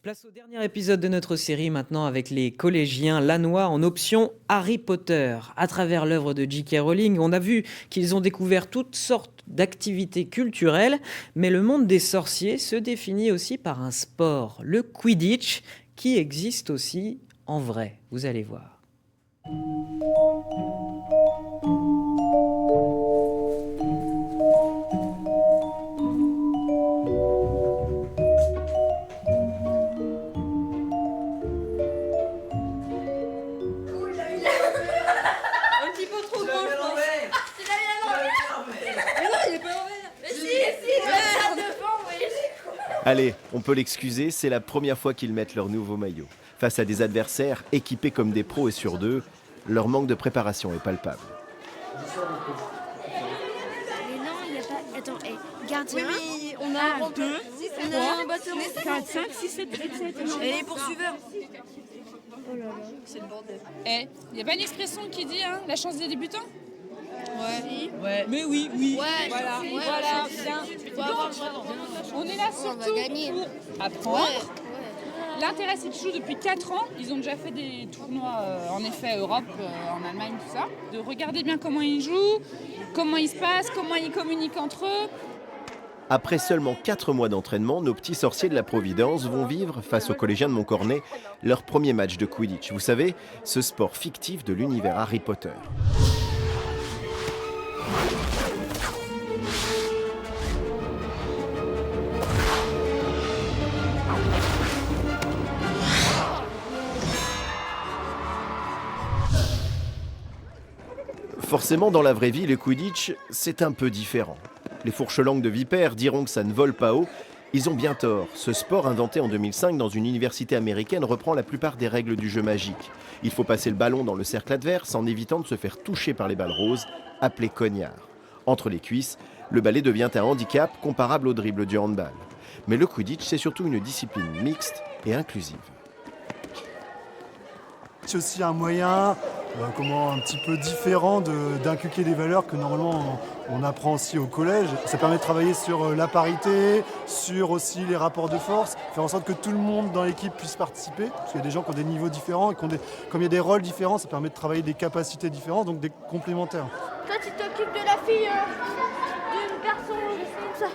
Place au dernier épisode de notre série maintenant avec les collégiens lannois en option Harry Potter. À travers l'œuvre de J.K. Rowling, on a vu qu'ils ont découvert toutes sortes d'activités culturelles, mais le monde des sorciers se définit aussi par un sport, le Quidditch, qui existe aussi en vrai. Vous allez voir. Un petit peu trop grand, je pense. Tu l'as mis à l'envers. Mais non, il est pas l'envers. Mais si, ça devant, oui. Allez, on peut l'excuser, c'est la première fois qu'ils mettent leur nouveau maillot. Face à des adversaires équipés comme des pros et sur deux, leur manque de préparation est palpable. Mais non, il n'y a pas. Attends, gardien. Oui, on a un 2, On a un bâton. 4, 5, 6, 7, 8, 7. Et les poursuiveurs. C'est le bordel. Il n'y a pas une expression qui dit la chance des débutants? Ouais. Mais oui. Ouais, Voilà, ouais, voilà, ouais, bien. faut avoir vraiment. On est là On va surtout gagner. pour apprendre. L'intérêt, c'est de jouer depuis 4 ans. Ils ont déjà fait des tournois, en effet, Europe, en Allemagne, tout ça. De regarder bien comment ils jouent, comment ils se passent, comment ils communiquent entre eux. Après seulement 4 mois d'entraînement, nos petits sorciers de la Providence vont vivre, face aux collégiens de Montcornet, leur premier match de Quidditch. Vous savez, ce sport fictif de l'univers Harry Potter. Forcément, dans la vraie vie, le Quidditch, c'est un peu différent. Les fourches-langues de vipères diront que ça ne vole pas haut. Ils ont bien tort. Ce sport, inventé en 2005 dans une université américaine, reprend la plupart des règles du jeu magique. Il faut passer le ballon dans le cercle adverse en évitant de se faire toucher par les balles roses, appelées cognards. Entre les cuisses, le balai devient un handicap comparable au dribble du handball. Mais le Quidditch, c'est surtout une discipline mixte et inclusive. C'est aussi un moyen un petit peu différent d'inculquer des valeurs que normalement on apprend aussi au collège. Ça permet de travailler sur la parité, sur aussi les rapports de force, faire en sorte que tout le monde dans l'équipe puisse participer, parce qu'il y a des gens qui ont des niveaux différents et comme il y a des rôles différents, ça permet de travailler des capacités différentes, donc des complémentaires. Toi, tu t'occupes de la fille d'une garçon, c'est ça.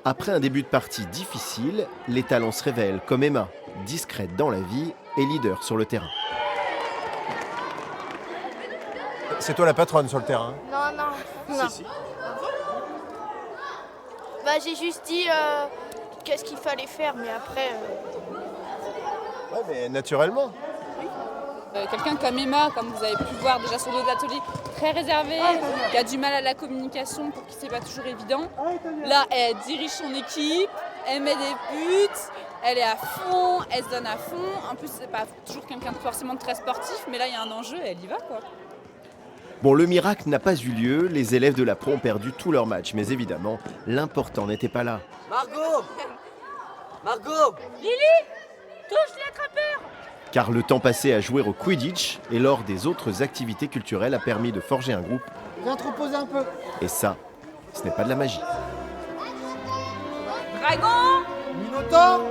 Après un début de partie difficile, les talents se révèlent, comme Emma, discrète dans la vie et leader sur le terrain. C'est toi la patronne sur le terrain. Non. Bah, j'ai juste dit qu'est-ce qu'il fallait faire, mais après. Ouais, mais naturellement. Quelqu'un comme Emma, comme vous avez pu voir déjà sur d'autres ateliers, très réservé, qui a du mal à la communication pour qui c'est pas toujours évident. Là, elle dirige son équipe, elle met des buts, elle est à fond, elle se donne à fond. En plus, c'est pas toujours quelqu'un de forcément très sportif, mais là, il y a un enjeu et elle y va, quoi. Bon, le miracle n'a pas eu lieu, les élèves de la pro ont perdu tous leurs matchs, mais évidemment, l'important n'était pas là. Margot, Lily, touche l'attrapeur. Car le temps passé à jouer au Quidditch et lors des autres activités culturelles a permis de forger un groupe. viens te reposer un peu. Et ça, ce n'est pas de la magie. Dragon, Minotaure.